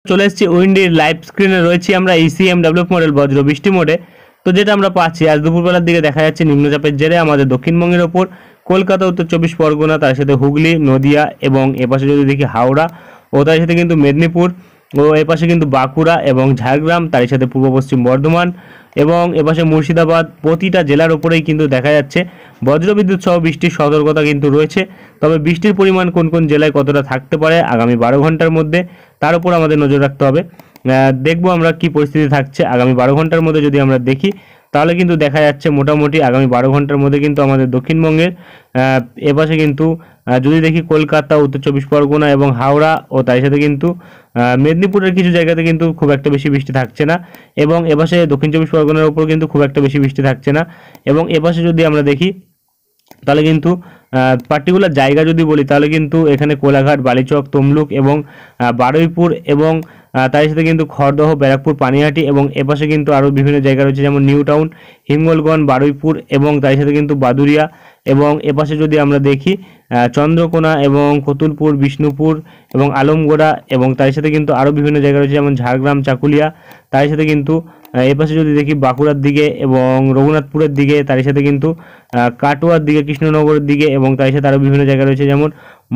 চলে এসেছি উইন্ডির লাইভ স্ক্রিনে রয়েছি আমরা ইসিএম ডেভেলপ মডেল বজ্র বৃষ্টি মোডে। তো যেটা আমরা পাচ্ছি আজ দুপুরবেলার দিকে দেখা যাচ্ছে নিম্নচাপের জেরে আমাদের দক্ষিণবঙ্গের ওপর কলকাতা, উত্তর চব্বিশ পরগনা, তার সাথে হুগলি, নদিয়া এবং এপাশে যদি দেখি হাওড়া ও তার সাথে কিন্তু মেদিনীপুর ও এপাশে কিন্তু বাঁকুড়া এবং ঝাড়গ্রাম, তার সাথে পূর্ব পশ্চিম বর্ধমান এবং এপাশে মুর্শিদাবাদ, প্রতিটা জেলার ওপরেই কিন্তু দেখা যাচ্ছে বজ্রবিদ্যুৎ সহ বৃষ্টির সতর্কতা কিন্তু রয়েছে। তবে বৃষ্টির পরিমাণ কোন কোন জেলায় কতটা থাকতে পারে আগামী 12 ঘন্টার মধ্যে তার উপর আমাদের নজর রাখতে হবে। দেখবো আমরা কি পরিস্থিতি থাকছে আগামী 12 ঘন্টার মধ্যে। যদি আমরা দেখি তাহলে কিন্তু দেখা যাচ্ছে মোটামুটি আগামী 12 ঘন্টার মধ্যে কিন্তু আমাদের দক্ষিণবঙ্গের এপাশে কিন্তু যদি দেখি কলকাতা, উত্তর চব্বিশ পরগনা এবং হাওড়া ও তার সাথে কিন্তু মেদিনীপুরের কিছু জায়গাতে কিন্তু খুব একটা বেশি বৃষ্টি থাকছে না এবং এপাশে দক্ষিণ চব্বিশ পরগনার উপর কিন্তু খুব একটা বেশি বৃষ্টি থাকছে না। এবং এপাশে যদি আমরা দেখি তাহলে কিন্তু পার্টিকুলার জায়গা যদি বলি তাহলে কিন্তু এখানে কোলাঘাট, বালিচক, তমলুক এবং বারুইপুর এবং তার সাথে কিন্তু খড়দহ, ব্যারাকপুর, পানিহাটি এবং এপাশে কিন্তু আরও বিভিন্ন জায়গা রয়েছে যেমন নিউ টাউন, হিঙ্গলগঞ্জ, বারুইপুর এবং তার সাথে কিন্তু বাদুরিয়া এবং এপাশে যদি আমরা দেখি চন্দ্রকোনা এবং কতুলপুর, বিষ্ণুপুর এবং আলমগোড়া এবং তার সাথে কিন্তু আরও বিভিন্ন জায়গা রয়েছে যেমন ঝাড়গ্রাম, চাকুলিয়া, তার সাথে কিন্তু এপাশে যদি দেখি বাঁকুড়ার দিকে এবং রঘুনাথপুরের দিকে, তার সাথে কিন্তু কাটোয়ার দিকে, কৃষ্ণনগরের দিকে এবং তার সাথে আরও বিভিন্ন জায়গা রয়েছে যেমন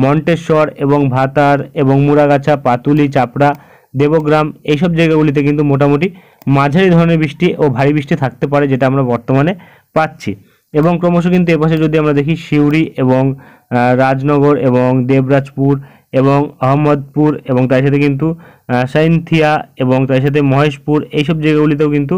মন্টেশ্বর এবং ভাতার এবং মুরাগাছা, পাতুলি, চাপড়া, দেবগ্রাম, এইসব জায়গাগুলিতে কিন্তু মোটামুটি মাঝারি ধরনের বৃষ্টি ও ভারী বৃষ্টি থাকতে পারে যেটা আমরা বর্তমানে পাচ্ছি। এবং ক্রমশ কিন্তু এপাশে যদি আমরা দেখি সিউড়ি এবং রাজনগর এবং দেবরাজপুর এবং আহমদপুর এবং তার সাথে কিন্তু সাইনথিয়া এবং তার সাথে মহেশপুর, এইসব জায়গাগুলিতেও কিন্তু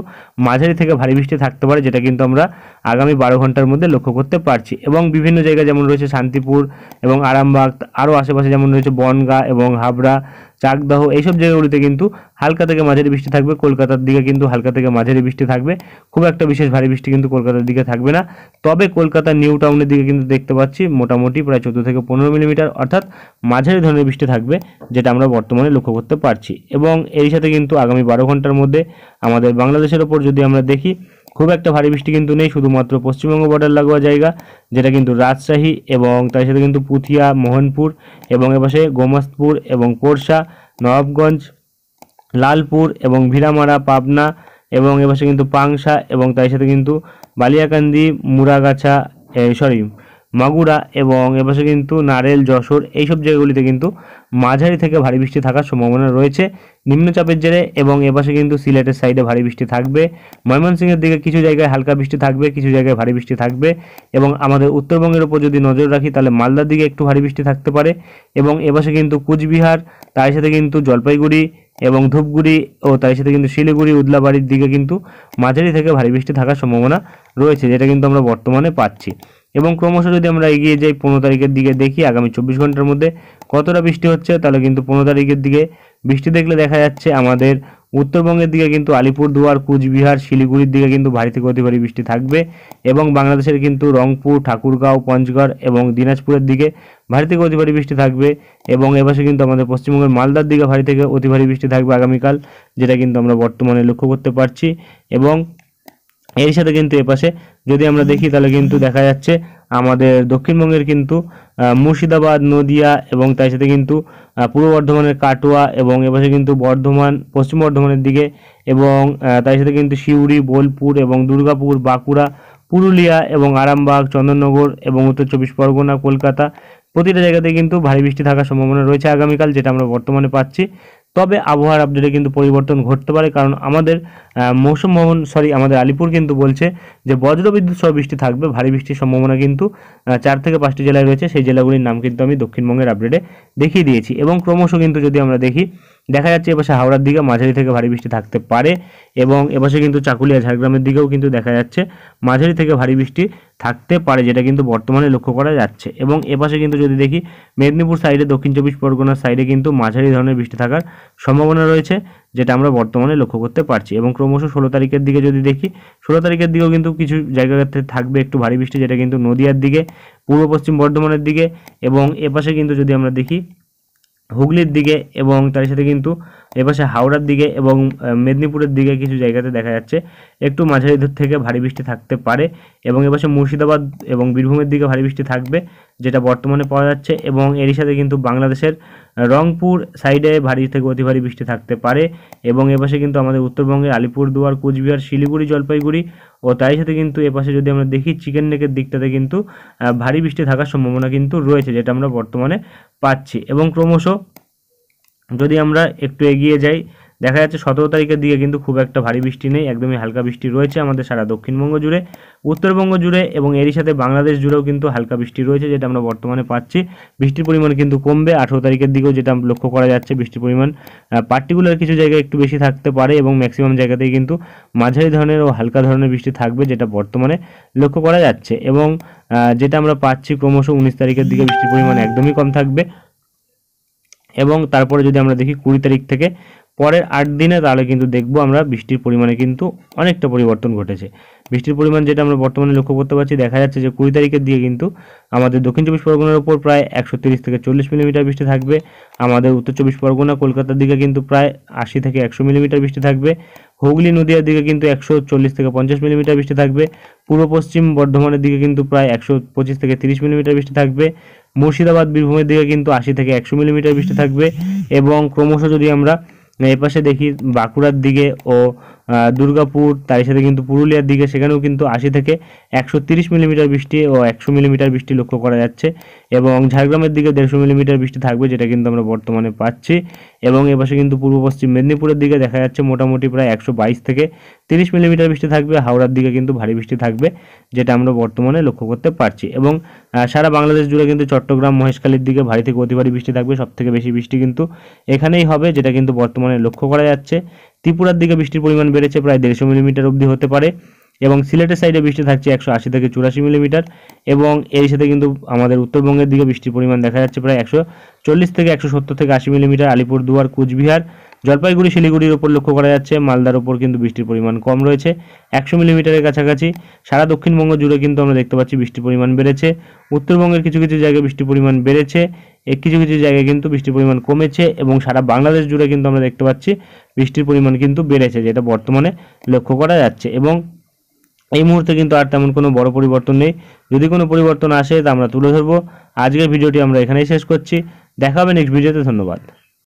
মাঝারি থেকে ভারী বৃষ্টি থাকতে পারে যেটা কিন্তু আমরা আগামী 12 ঘন্টার মধ্যে লক্ষ্য করতে পারছি। এবং বিভিন্ন জায়গায় যেমন রয়েছে শান্তিপুর এবং আরামবাগ, আরও আশেপাশে যেমন রয়েছে বনগাঁ এবং হাবড়া, চাকদাহ, এইসব জায়গাগুলিতে কিন্তু হালকা থেকে মাঝারি বৃষ্টি থাকবে। কলকাতার দিকে কিন্তু হালকা থেকে মাঝারি বৃষ্টি থাকবে, খুব একটা বিশেষ ভারী বৃষ্টি কিন্তু কলকাতার দিকে থাকবে না। তবে কলকাতা নিউ টাউনের দিকে কিন্তু দেখতে পাচ্ছি মোটামুটি প্রায় 14 থেকে 15 মিলিমিটার অর্থাৎ মাঝারি ধরনের বৃষ্টি থাকবে যেটা আমরা বর্তমানে লক্ষ্য করতে পারছি। এবং এর সাথে কিন্তু আগামী 12 ঘন্টার মধ্যে আমাদের বাংলাদেশের ওপর যদি আমরা দেখি খুব একটা ভারী বৃষ্টি কিন্তু নেই, শুধুমাত্র পশ্চিমবঙ্গ বর্ডার লাগোয়া জায়গা যেটা কিন্তু রাজশাহী এবং তার সাথে কিন্তু পুথিয়া, মোহনপুর এবং এপাশে গোমস্তপুর এবং পোরশা, নবাবগঞ্জ, লালপুর এবং ভিরামারা, পাবনা এবং এপাশে কিন্তু পাংশা এবং তার সাথে কিন্তু বালিয়াকান্দি, মুরাগাছা, মাগুরা এবং এপাশে কিন্তু নারেল, যশোর, এইসব জায়গাগুলিতে কিন্তু মাঝারি থেকে ভারী বৃষ্টি থাকার সম্ভাবনা রয়েছে নিম্নচাপের জেরে। এবং এপাশে কিন্তু সিলেটের সাইডে ভারী বৃষ্টি থাকবে, ময়মনসিংহের দিকে কিছু জায়গায় হালকা বৃষ্টি থাকবে, কিছু জায়গায় ভারী বৃষ্টি থাকবে। এবং আমাদের উত্তরবঙ্গের উপর যদি নজর রাখি তাহলে মালদার দিকে একটু ভারী বৃষ্টি থাকতে পারে এবং এপাশে কিন্তু কুচবিহার, তার সাথে কিন্তু জলপাইগুড়ি এবং ধূপগুড়ি ও তার সাথে কিন্তু শিলিগুড়ি, উদলাবাড়ির দিকে কিন্তু মাঝারি থেকে ভারী বৃষ্টি থাকার সম্ভাবনা রয়েছে যেটা কিন্তু আমরা বর্তমানে পাচ্ছি। এবং ক্রমশ যদি আমরা এগিয়ে যাই 15 তারিখের দিকে দেখি আগামী 24 ঘন্টার মধ্যে কতটা বৃষ্টি হচ্ছে তাহলে কিন্তু 15 তারিখের দিকে বৃষ্টি দেখলে দেখা যাচ্ছে আমাদের উত্তরবঙ্গের দিকে কিন্তু আলিপুরদুয়ার, কুচবিহার, শিলিগুড়ির দিকে কিন্তু ভারী থেকে অতি ভারী বৃষ্টি থাকবে এবং বাংলাদেশের কিন্তু রংপুর, ঠাকুরগাঁও, পঞ্চগড় এবং দিনাজপুরের দিকে ভারী থেকে অতি ভারী বৃষ্টি থাকবে। এবং এপাশে কিন্তু আমাদের পশ্চিমবঙ্গের মালদার দিকে ভারী থেকে অতি ভারী বৃষ্টি থাকবে আগামীকাল যেটা কিন্তু আমরা বর্তমানে লক্ষ্য করতে পারছি। এবং এর সাথে কিন্তু এপাশে যদি আমরা দেখি তাহলে কিন্তু দেখা যাচ্ছে আমাদের দক্ষিণবঙ্গের কিন্তু মুর্শিদাবাদ, নদিয়া এবং তার সাথে কিন্তু পূর্ব বর্ধমানের কাটোয়া এবং এপাশে কিন্তু বর্ধমান, পশ্চিম বর্ধমানের দিকে এবং তার সাথে কিন্তু সিউড়ি, বোলপুর এবং দুর্গাপুর, বাঁকুড়া, পুরুলিয়া এবং আরামবাগ, চন্দননগর এবং উত্তর চব্বিশ পরগনা, কলকাতা, প্রতিটা জায়গাতে কিন্তু ভারী বৃষ্টি থাকার সম্ভাবনা রয়েছে আগামীকাল যেটা আমরা বর্তমানে পাচ্ছি। তবে আবহাওয়ার আপডেটে কিন্তু পরিবর্তন ঘটতে পারে কারণ আমাদের মৌসুম ভবন আমাদের আলিপুর কিন্তু বলছে যে বজ্রবিদ্যুৎ সহ বৃষ্টি থাকবে, ভারী বৃষ্টির সম্ভাবনা কিন্তু 4 থেকে 5টি জেলায় রয়েছে। সেই জেলাগুলির নাম কিন্তু আমি দক্ষিণবঙ্গের আপডেটে দেখিয়ে দিয়েছি। এবং ক্রমশ কিন্তু যদি আমরা দেখি দেখা যাচ্ছে এপাশে হাওড়ার দিকে মাঝারি থেকে ভারী বৃষ্টি থাকতে পারে এবং এপাশে কিন্তু চাকুলিয়া, ঝাড়গ্রামের দিকেও কিন্তু দেখা যাচ্ছে মাঝারি থেকে ভারী বৃষ্টি থাকতে পারে যেটা কিন্তু বর্তমানে লক্ষ্য করা যাচ্ছে। এবং এপাশে কিন্তু যদি দেখি মেদিনীপুর সাইডে, দক্ষিণ চব্বিশ পরগনার সাইডে কিন্তু মাঝারি ধরনের বৃষ্টি থাকার সম্ভাবনা রয়েছে যেটা আমরা বর্তমানে লক্ষ্য করতে পারছি। এবং ক্রমশ 16 তারিখের দিকে যদি দেখি 16 তারিখের দিকেও কিন্তু কিছু জায়গাতে থাকবে একটু ভারী বৃষ্টি যেটা কিন্তু নদিয়ার দিকে, পূর্ব পশ্চিম বর্ধমানের দিকে এবং এপাশে কিন্তু যদি আমরা দেখি হুগলির দিকে এবং তার সাথে কিন্তু এপাশে হাওড়ার দিকে এবং মেদিনীপুরের দিকে কিছু জায়গাতে দেখা যাচ্ছে একটু মাঝারি থেকে ভারী বৃষ্টি থাকতে পারে। এবং এপাশে মুর্শিদাবাদ এবং বীরভূমের দিকে ভারী বৃষ্টি থাকবে যেটা বর্তমানে পাওয়া যাচ্ছে। এবং এরই সাথে কিন্তু বাংলাদেশের রংপুর সাইডে ভারী থেকে অতি ভারী বৃষ্টি থাকতে পারে এবং এপাশে কিন্তু আমাদের উত্তরবঙ্গের আলিপুরদুয়ার, কোচবিহার, শিলিগুড়ি, জলপাইগুড়ি ও তারই সাথে কিন্তু এপাশে যদি আমরা দেখি চিকেন নেকের দিকটাতে কিন্তু ভারী বৃষ্টি থাকার সম্ভাবনা কিন্তু রয়েছে, যেটা আমরা বর্তমানে পাচ্ছি। এবং ক্রমশ যদি আমরা একটু এগিয়ে যাই, দেখা যাচ্ছে 17 তারিখের দিকে কিন্তু খুব একটা ভারী বৃষ্টি নেই, একদমই হালকা বৃষ্টি রয়েছে আমাদের সারা দক্ষিণবঙ্গ জুড়ে, উত্তরবঙ্গ জুড়ে এবং এরই সাথে বাংলাদেশ জুড়েও কিন্তু হালকা বৃষ্টি রয়েছে, যেটা আমরা বর্তমানে পাচ্ছি। বৃষ্টির পরিমাণ কিন্তু কমবে 18 তারিখের দিকেও, যেটা লক্ষ্য করা যাচ্ছে। বৃষ্টির পরিমাণ পার্টিকুলার কিছু জায়গায় একটু বেশি থাকতে পারে এবং ম্যাক্সিমাম জায়গাতেই কিন্তু মাঝারি ধরনের ও হালকা ধরনের বৃষ্টি থাকবে, যেটা বর্তমানে লক্ষ্য করা যাচ্ছে। এবং যেটা আমরা পাচ্ছি ক্রমশ 19 তারিখের দিকে বৃষ্টির পরিমাণ একদমই কম থাকবে এবং তারপরে যদি আমরা দেখি 20 তারিখ থেকে পরের 8 দিনে, তাহলে কিন্তু দেখবো আমরা বৃষ্টির পরিমাণে কিন্তু অনেকটা পরিবর্তন ঘটেছে। বৃষ্টির পরিমাণ যেটা আমরা বর্তমানে লক্ষ্য করতে পারছি, দেখা যাচ্ছে যে 20 তারিখের দিকে কিন্তু আমাদের দক্ষিণ চব্বিশ পরগনার উপর প্রায় 130 থেকে 40 মিলিমিটার বৃষ্টি থাকবে। আমাদের উত্তর চব্বিশ পরগনা, কলকাতার দিকে কিন্তু প্রায় 80 থেকে 100 মিলিমিটার বৃষ্টি থাকবে। হুগলি, নদিয়ার দিকে কিন্তু 140 থেকে 50 মিলিমিটার বৃষ্টি থাকবে। পূর্ব পশ্চিম বর্ধমানের দিকে কিন্তু প্রায় 125 থেকে 30 মিলিমিটার বৃষ্টি থাকবে। মুর্শিদাবাদ, বীরভূমের দিকে কিন্তু 80 থেকে 100 মিলিমিটার বৃষ্টি থাকবে। এবং ক্রমশ যদি আমরা এপাশে দেখি বাঁকুড়ার দিকে ও দুর্গাপুর, তার সাথে কিন্তু পুরুলিয়ার দিকে, সেখানেও কিন্তু 80 থেকে 130 মিলিমিটার বৃষ্টি ও 100 মিলিমিটার বৃষ্টি লক্ষ্য করা যাচ্ছে। এবং ঝাড়গ্রামের দিকে 150 মিলিমিটার বৃষ্টি থাকবে, যেটা কিন্তু আমরা বর্তমানে পাচ্ছি। এবং এপাশে কিন্তু পূর্ব পশ্চিম মেদিনীপুরের দিকে দেখা যাচ্ছে মোটামুটি প্রায় 122 থেকে 30 মিলিমিটার বৃষ্টি থাকবে। হাওড়ার দিকে কিন্তু ভারী বৃষ্টি থাকবে, যেটা আমরা বর্তমানে লক্ষ্য করতে পারছি। এবং সারা বাংলাদেশ জুড়ে কিন্তু চট্টগ্রাম, মহেশখালীর দিকে ভারী থেকে অতি ভারী বৃষ্টি থাকবে। সব থেকে বেশি বৃষ্টি কিন্তু এখানেই হবে, যেটা কিন্তু বর্তমানে লক্ষ্য করা যাচ্ছে। ত্রিপুরার দিকে বৃষ্টির পরিমাণ বেড়েছে, প্রায় 150 মিলিমিটার অবধি হতে পারে। এবং সিলেটের সাইডে বৃষ্টি থাকছে 180 থেকে 84 মিলিমিটার। এবং এর সাথে কিন্তু আমাদের উত্তরবঙ্গের দিকে বৃষ্টির পরিমাণ দেখা যাচ্ছে প্রায় 140 থেকে 170 থেকে 80 মিলিমিটার। আলিপুরদুয়ার, কোচবিহার, জলপাইগুড়ি, শিলিগুড়ির ওপর লক্ষ্য করা যাচ্ছে। মালদার ওপর কিন্তু বৃষ্টির পরিমাণ কম রয়েছে, 100 মিলিমিটারের কাছাকাছি। সারা দক্ষিণবঙ্গ জুড়ে কিন্তু আমরা দেখতে পাচ্ছি বৃষ্টির পরিমাণ বেড়েছে। উত্তরবঙ্গের কিছু কিছু জায়গায় বৃষ্টির পরিমাণ বেড়েছে, কিছু কিছু জায়গায় কিন্তু বৃষ্টির পরিমাণ কমেছে। এবং সারা বাংলাদেশ জুড়ে কিন্তু আমরা দেখতে পাচ্ছি বৃষ্টির পরিমাণ কিন্তু বেড়েছে, যেটা বর্তমানে লক্ষ্য করা যাচ্ছে। এবং এই মুহূর্তে কিন্তু আর তেমন কোনো বড় পরিবর্তন নেই। যদি কোনো পরিবর্তন আসে তা আমরা তুলে ধরবো। আজকের ভিডিওটি আমরা এখানেই শেষ করছি। দেখা হবে নেক্সট ভিডিওতে। ধন্যবাদ।